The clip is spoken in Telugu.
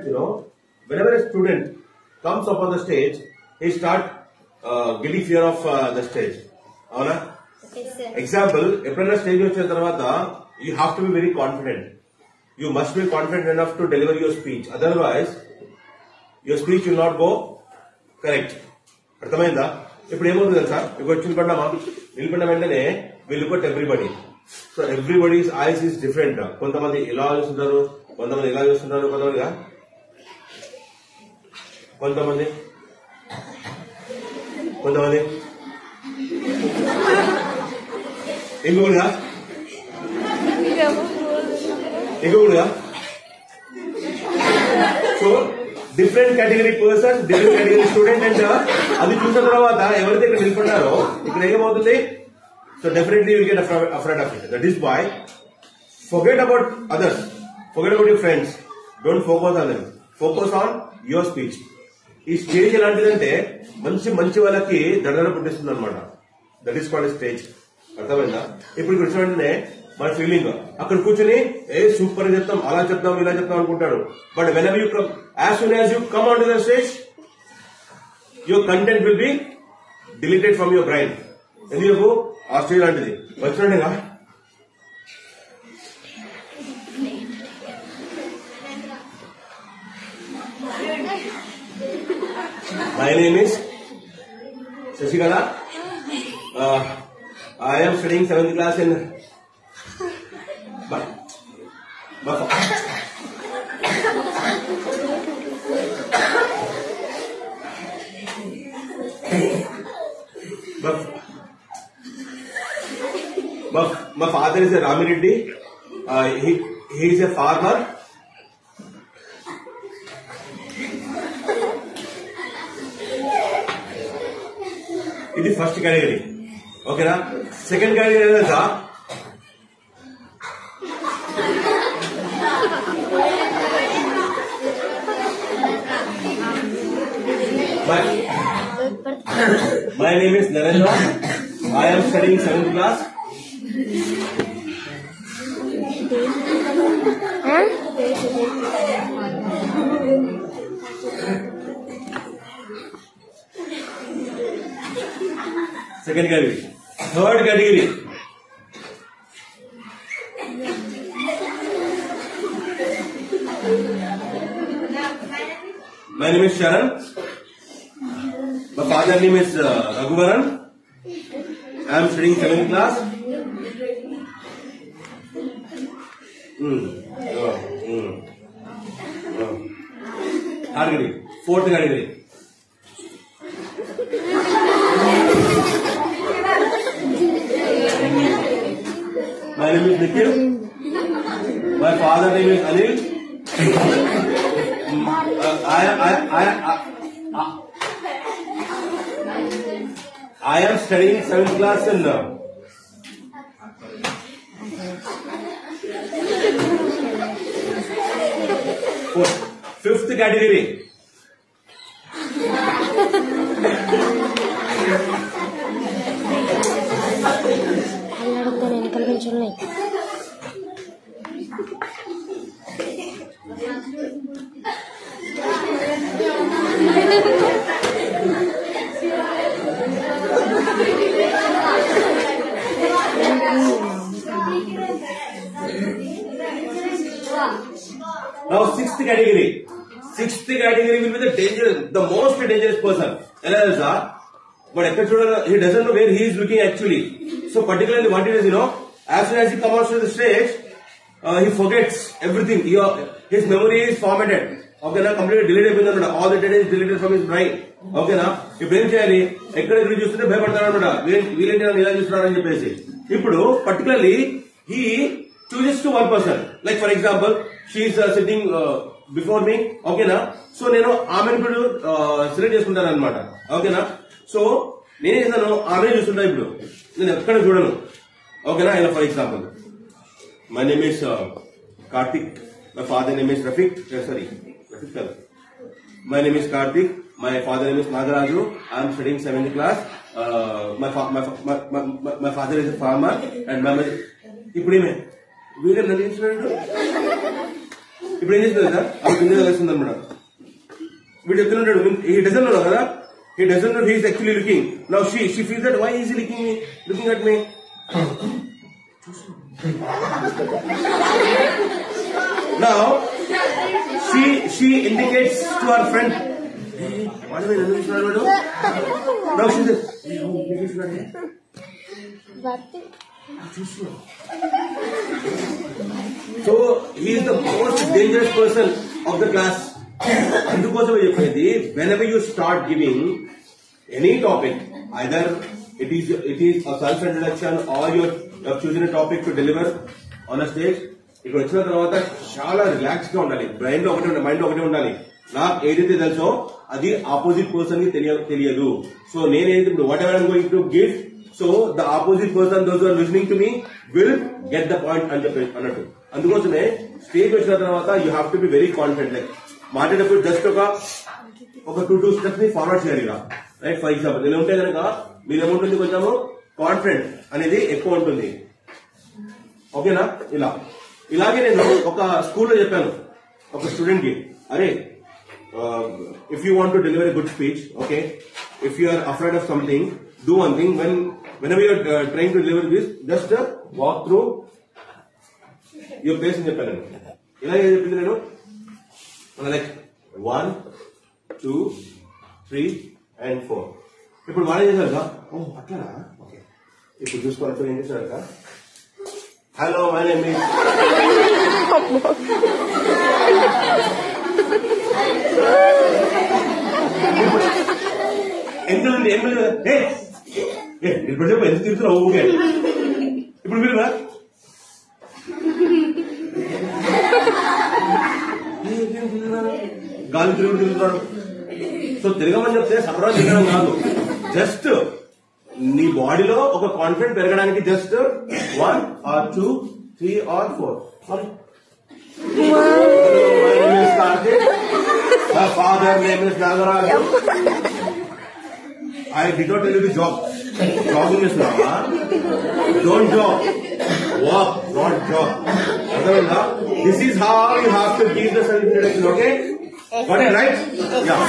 happens, whenever a student comes up on the stage, he start getting fear of the stage. Avana? Yes, sir. Example, eppudina stage vachina tarvata, you have to be very confident. You must be confident enough to deliver your speech. Otherwise, your speech will not go correct. అర్థమైందా? ఇప్పుడు ఏమవుతుంది తెలుసా? ఇప్పుడు నిలబడ్డామా? నిలబడిన వెంటనే we look at everybody. So everybody's eyes is different. కొంతమంది ఇలా చూస్తుంటారు, కొంతమంది ఇలా చూస్తుంటారు, కొంతమంది ఇంకొకటిగా so different category person, different category student and అది చూసిన తర్వాత ఎవరైతే ఇక్కడ నిలబడ్డారో ఇక్కడ ఏమవుతుంది? So definitely you get afraid of it. That is why forget about others, forget about your friends, don't focus on them, focus on your speech. ఈ స్టేజ్ ఎలాంటిదంటే మంచి వాళ్ళకి దడదడ పుట్టిస్తుంది అనమాట. That is called stage. అర్థమైందా? ఇప్పుడు కూర్చో వెంటనే మన ఫీలింగ్ అక్కడ కూర్చొని సూపర్ చెప్తాం, అలా చెప్తాం, ఇలా చెప్తాం అనుకుంటారు. But when ever you come, as soon as you come on to the stage, your content will be deleted from your brain. ఎందుకు? ఆ స్టేజ్ లాంటిది వచ్చినట్టుగా. My name is Shashikala. I am studying 7th class in my father is a Rami Reddy. He is a farmer. ఇది ఫస్ట్ కేటగిరీ. ఓకేనా? సెకండ్ కేటగిరీ ఏదంటే my name is Narendra. I am studying 7th class. Second category. Third category. My name is Sharan. My father's name is Raghuvaran. I am studying 7th class. Third category. Fourth category. My name is Nikhil. My father's name is Anil. I am studying 7th class in fifth category. Now sixth category. Sixth category will be the most dangerous person. But he doesn't know where he is looking actually. So particularly what it is, as soon as he comes to the stage, he forgets everything. His memory is formatted. Okay, now completely deleted. All the data is deleted from his brain. Okay, now if brain cheyali, ekkada chustundi bhayapadtaru annada. Veelante ila chustunaru ani cheppesi. Ippudu particularly he chooses to one person. Like for example, she is sitting before me. Okay, now so nenu aamenu ippudu select chestuntanu annamata. Okay, now so నేను ఏదైనా ఆమె చూస్తుంటా. ఇప్పుడు నేను ఎక్కడ చూడను. ఓకేనా? ఇలా for example my name is Karthik, my father name is Rafik. Rafik కాదు, my name is Karthik, my father name is Nagaraju. I'm studying 7th class. My father is farmer and my ఇప్పుడు ఏమే వీడియో నన్ను ఇప్పుడు ఏం చేస్తుంది సార్ ఆమె కింద వేస్తుంది అనమాట. వీడు చెప్తున్నాడు he doesn't know కదా, he doesn't know he is actually looking. Now she feels that why is he looking at me. Now she indicates to her friend, hey, what do you mean? Now she says, hey, how is so he is the most dangerous person of the class. అందుకోసమే చెప్పేది, whenever you start giving any topic, either it is a self introduction or you have chosen a topic to deliver on a stage, ఇక్కడ వచ్చిన తర్వాత చాలా రిలాక్స్ గా ఉండాలి. బ్రెయిన్ లో ఒకటే మైండ్ లో ఒకటే ఉండాలి. నాకు ఏదైతే తెలుసో అది ఆపోజిట్ పర్సన్ కి తెలియదు. సో నేనేదైతే ఇప్పుడు whatever I'm going to give, so the opposite person those are listening to me will get the point అని చెప్పి అన్నట్టు. అందుకోసమే స్టేజ్ వచ్చిన తర్వాత you have to be very confident. Like మాట్లాడేటప్పుడు జస్ట్ ఒక టూ స్టెప్స్ ని ఫార్వర్డ్ చేయాలి ఇలా. రైట్, ఫర్ ఎగ్జాంపుల్ నేను ఉంటే కనుక మీరు ఏముంటుంది, కొంచెము కాన్ఫిడెంట్ అనేది ఎక్కువ ఉంటుంది. ఓకేనా? ఇలాగే నేను ఒక స్కూల్లో చెప్పాను ఒక స్టూడెంట్ కి, అరే if you want to deliver a good speech, okay, if you are afraid of something, do one thing. whenever you are trying to deliver this, just walk through your place అని చెప్పాను. ఇలాగే చెప్పింది నేను. Like 1, 2, 3 and 4. ఇప్పుడు వాళ్ళు ఏం చేశారు? ఓ అట్లానా, ఓకే. ఇప్పుడు చూసుకోవాలంటే ఏం చేశారు? హలో, మై నేమ్ ఈజ్ ఇప్పుడు చెప్పు ఎంత తిరుగుతున్నావు. ఓకే, ఇప్పుడు మీరు గాలి తిరుగుతున్నాడు. సో తిరగమని చెప్తే సరదా తిరగడం కాదు, జస్ట్ నీ బాడీలో ఒక కాన్ఫిడెంట్ పెరగడానికి just 1 or 2, 3 or 4. Sorry. Hello, my name is Karthik. My father name is Nagaraj. I did not tell you to jog. Jogging is not. Don't jog. Walk, not jog. This is how you have to give the self-introduction. Okay? Got it right? Yeah.